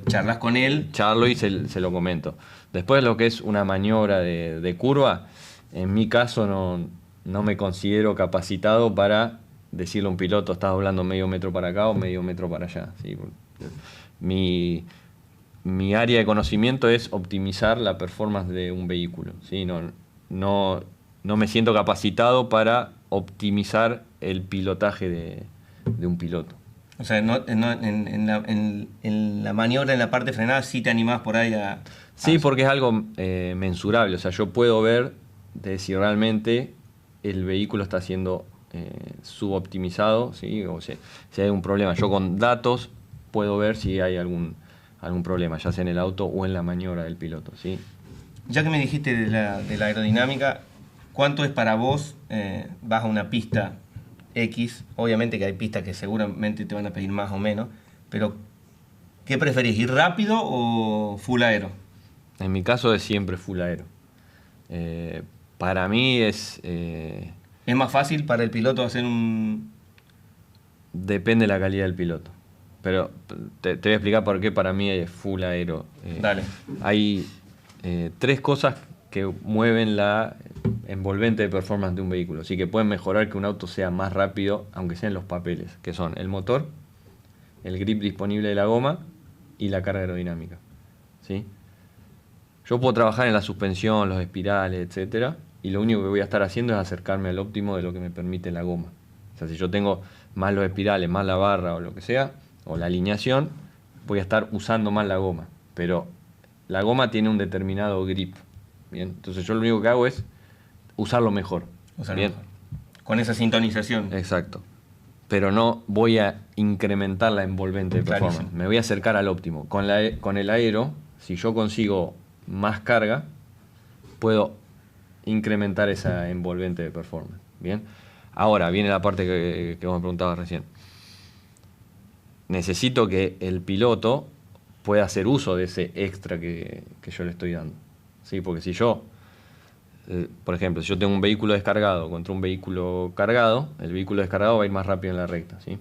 charlas con él. Charlo y se lo comento. Después lo que es una maniobra de curva, en mi caso no me considero capacitado para decirle a un piloto, estás doblando medio metro para acá o medio metro para allá. ¿Sí? Mi área de conocimiento es optimizar la performance de un vehículo. ¿Sí? No me siento capacitado para optimizar el pilotaje de un piloto. O sea, en la maniobra, en la parte frenada, sí te animás por ahí a... Sí, porque es algo mensurable. O sea, yo puedo ver de si realmente el vehículo está siendo suboptimizado, ¿sí? O si hay un problema. Yo con datos puedo ver si hay algún problema, ya sea en el auto o en la maniobra del piloto, ¿sí? Ya que me dijiste de la aerodinámica, ¿cuánto es para vos? Vas a una pista X, obviamente que hay pistas que seguramente te van a pedir más o menos, pero ¿qué preferís, ir rápido o full aero? En mi caso es siempre full aero. Para mí es... ¿Es más fácil para el piloto hacer un...? Depende de la calidad del piloto. Pero te voy a explicar por qué para mí es full aero. Dale. Hay 3 cosas que mueven la envolvente de performance de un vehículo, así que pueden mejorar que un auto sea más rápido, aunque sean los papeles, que son el motor, el grip disponible de la goma y la carga aerodinámica, ¿sí? Yo puedo trabajar en la suspensión, los espirales, etcétera, y lo único que voy a estar haciendo es acercarme al óptimo de lo que me permite la goma. O sea, si yo tengo más los espirales, más la barra o lo que sea, o la alineación, voy a estar usando más la goma. Pero la goma tiene un determinado grip. Bien, entonces yo lo único que hago es usarlo mejor. Bien. Mejor. Con esa sintonización. Exacto. Pero no voy a incrementar la envolvente de performance. Clarísimo. Me voy a acercar al óptimo. Con el aero, si yo consigo más carga, puedo incrementar esa envolvente de performance. Bien. Ahora viene la parte que vos me preguntabas recién. Necesito que el piloto pueda hacer uso de ese extra que yo le estoy dando. ¿Sí? Porque si yo, por ejemplo, si yo tengo un vehículo descargado contra un vehículo cargado, el vehículo descargado va a ir más rápido en la recta. ¿Sí?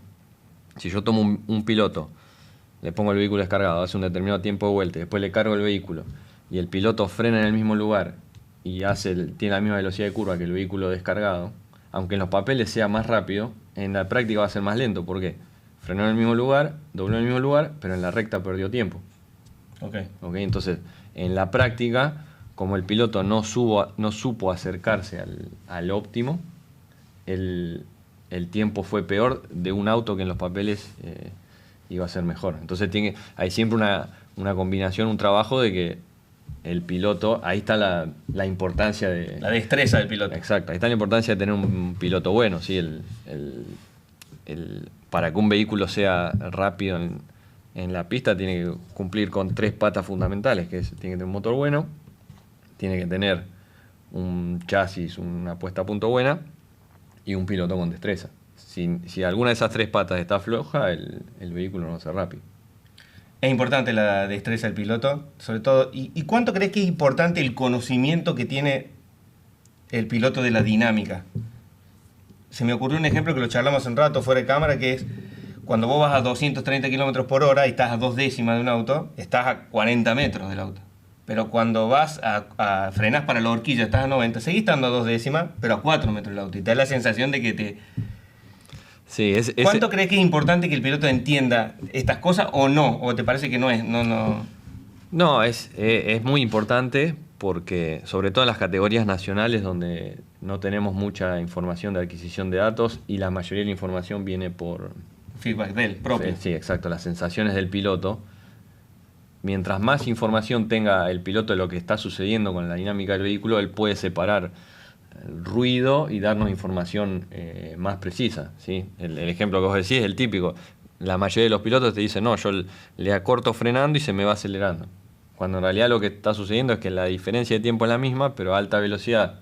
Si yo tomo un piloto, le pongo el vehículo descargado, hace un determinado tiempo de vuelta, después le cargo el vehículo y el piloto frena en el mismo lugar y tiene la misma velocidad de curva que el vehículo descargado, aunque en los papeles sea más rápido, en la práctica va a ser más lento. ¿Por qué? Frenó en el mismo lugar, dobló en el mismo lugar, pero en la recta perdió tiempo. Ok. Entonces, en la práctica, como el piloto no supo acercarse al óptimo, el tiempo fue peor de un auto que en los papeles iba a ser mejor. Entonces hay siempre una combinación, un trabajo de que el piloto, ahí está la importancia de... La destreza del piloto. Exacto, ahí está la importancia de tener un piloto bueno, ¿sí? Para que un vehículo sea rápido en la pista tiene que cumplir con 3 patas fundamentales, que tiene que tener un motor bueno, tiene que tener un chasis, una puesta a punto buena y un piloto con destreza. Si alguna de esas 3 patas está floja, el vehículo no va a ser rápido. Es importante la destreza del piloto, sobre todo. ¿Y cuánto crees que es importante el conocimiento que tiene el piloto de la dinámica? Se me ocurrió un ejemplo que lo charlamos hace un rato fuera de cámara, que es cuando vos vas a 230 kilómetros por hora y estás a 2 décimas de un auto, estás a 40 metros del auto. Pero cuando vas a frenar para la horquilla, estás a 90, seguís estando a 2 décimas, pero a 4 metros del auto. Y te da la sensación de que te... Sí, ¿Cuánto crees que es importante que el piloto entienda estas cosas o no? ¿O te parece que no es? No, es muy importante porque, sobre todo en las categorías nacionales donde no tenemos mucha información de adquisición de datos y la mayoría de la información viene por... Feedback del propio. Sí, exacto, las sensaciones del piloto. Mientras más información tenga el piloto de lo que está sucediendo con la dinámica del vehículo, él puede separar el ruido y darnos información más precisa, ¿sí? El ejemplo que vos decís es el típico. La mayoría de los pilotos te dicen, no, yo le acorto frenando y se me va acelerando. Cuando en realidad lo que está sucediendo es que la diferencia de tiempo es la misma, pero a alta velocidad,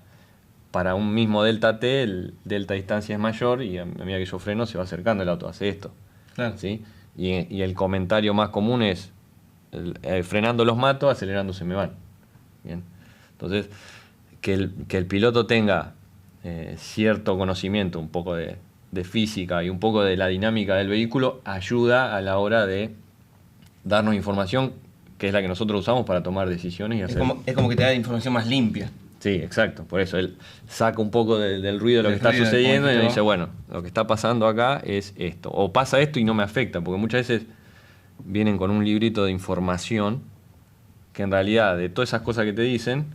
para un mismo delta T, el delta distancia es mayor y a medida que yo freno se va acercando el auto, hace esto. Claro. ¿Sí? Y el comentario más común es, frenando los mato, acelerando se me van. Bien. Entonces, que el piloto tenga cierto conocimiento, un poco de física y un poco de la dinámica del vehículo, ayuda a la hora de darnos información que es la que nosotros usamos para tomar decisiones y hacer... Es como que te da información más limpia. Sí, exacto. Por eso él saca un poco del ruido de lo que está ruido, sucediendo y del dice, bueno, lo que está pasando acá es esto. O pasa esto y no me afecta, porque muchas veces vienen con un librito de información que en realidad de todas esas cosas que te dicen,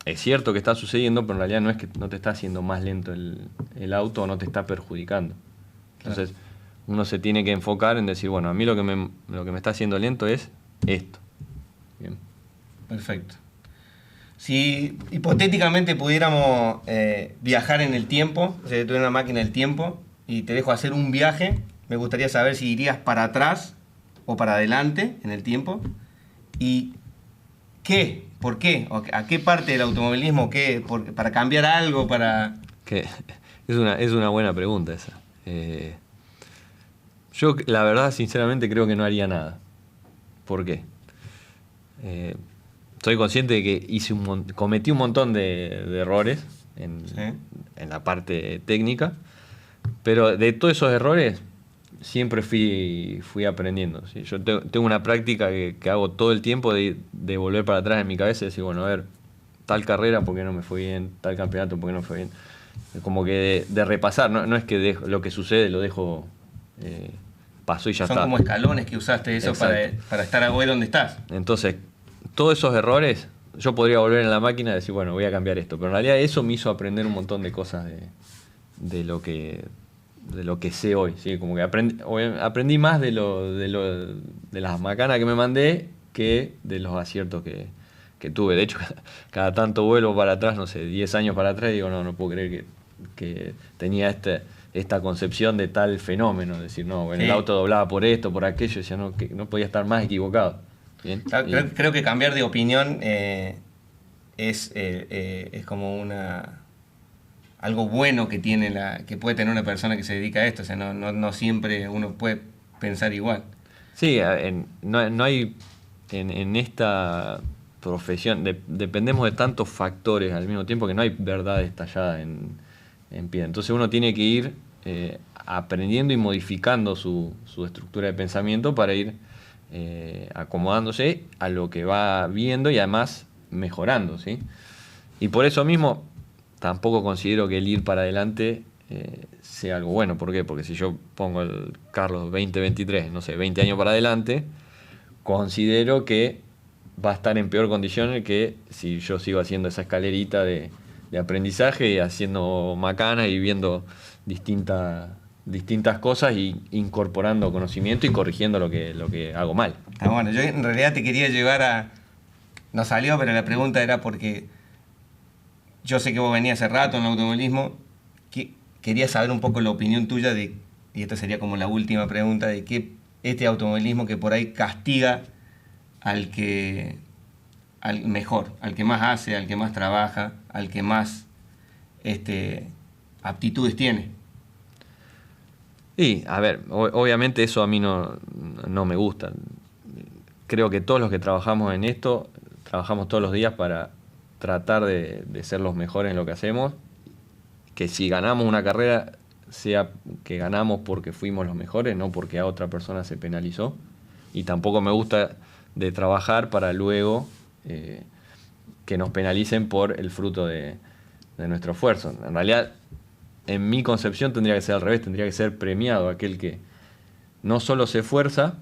es cierto que está sucediendo, pero en realidad no es que no te está haciendo más lento el auto o no te está perjudicando. Entonces, uno se tiene que enfocar en decir, bueno, a mí lo que me está haciendo lento es esto. Bien. Perfecto. Si hipotéticamente pudiéramos viajar en el tiempo, o sea, tuviera una máquina del tiempo y te dejo hacer un viaje, me gustaría saber si irías para atrás o para adelante en el tiempo y qué, por qué, o a qué parte del automovilismo, para cambiar algo, para... Es una buena pregunta esa. Yo, la verdad, sinceramente, creo que no haría nada. ¿Por qué? Soy consciente de que cometí un montón de errores en la parte técnica, pero de todos esos errores siempre fui aprendiendo, ¿sí? Yo tengo una práctica que hago todo el tiempo de volver para atrás en mi cabeza y decir, bueno, a ver, tal carrera, ¿por qué no me fue bien? Tal campeonato, ¿por qué no me fue bien? Como que de repasar, no es que lo que sucede lo dejo... pasó y ya está. Son como escalones que usaste eso para estar hoy donde estás. Entonces, todos esos errores, yo podría volver en la máquina y decir, bueno, voy a cambiar esto. Pero en realidad eso me hizo aprender un montón de cosas de lo que lo que sé hoy, ¿sí? Como que aprendí más de las macanas que me mandé que de los aciertos que tuve. De hecho, cada tanto vuelvo para atrás, no sé, 10 años para atrás, y digo, no puedo creer que tenía esta concepción de tal fenómeno. Decir, no, bueno, Sí. el auto doblaba por esto, por aquello, decía, no, que no podía estar más equivocado. ¿Bien? Claro, Y- creo que cambiar de opinión es como algo bueno que tiene que puede tener una persona que se dedica a esto. O sea, no siempre uno puede pensar igual. Sí, no hay en esta profesión, dependemos de tantos factores al mismo tiempo que no hay verdad estallada en pie. Entonces uno tiene que ir aprendiendo y modificando su estructura de pensamiento para ir acomodándose a lo que va viendo y además mejorando, ¿sí? Y por eso mismo tampoco considero que el ir para adelante sea algo bueno. ¿Por qué? Porque si yo pongo el Carlos 2023, no sé, 20 años para adelante, considero que va a estar en peor condiciones que si yo sigo haciendo esa escalerita de aprendizaje y haciendo macanas y viendo distintas cosas y incorporando conocimiento y corrigiendo lo que hago mal. Ah, bueno, yo en realidad te quería llevar a... No salió, pero la pregunta era porque yo sé que vos venías hace rato en el automovilismo. Quería saber un poco la opinión tuya y esta sería como la última pregunta, de qué este automovilismo que por ahí castiga al mejor, al que más hace, al que más trabaja, al que más aptitudes tiene. Y, a ver, obviamente eso a mí no me gusta. Creo que todos los que trabajamos en esto, trabajamos todos los días para tratar de ser los mejores en lo que hacemos. Que si ganamos una carrera, sea que ganamos porque fuimos los mejores, no porque a otra persona se penalizó. Y tampoco me gusta de trabajar para luego que nos penalicen por el fruto de nuestro esfuerzo. En realidad, en mi concepción tendría que ser al revés, tendría que ser premiado aquel que no solo se esfuerza,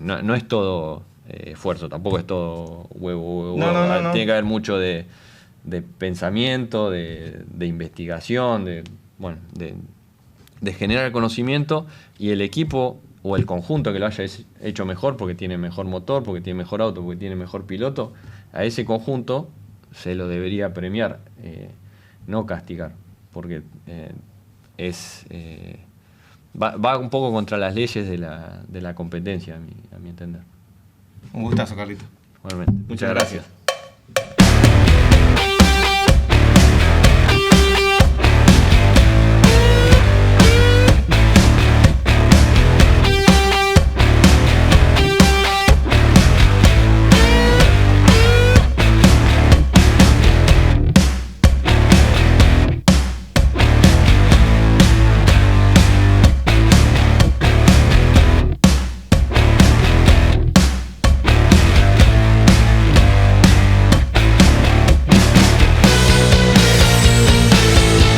no es todo esfuerzo, tampoco es todo huevo. No. Tiene que haber mucho de pensamiento, de investigación, de generar conocimiento, y el equipo o el conjunto que lo haya hecho mejor porque tiene mejor motor, porque tiene mejor auto, porque tiene mejor piloto, a ese conjunto se lo debería premiar, no castigar, porque va un poco contra las leyes de la competencia, a mi entender. Un gustazo, Carlito. Igualmente. Muchas gracias.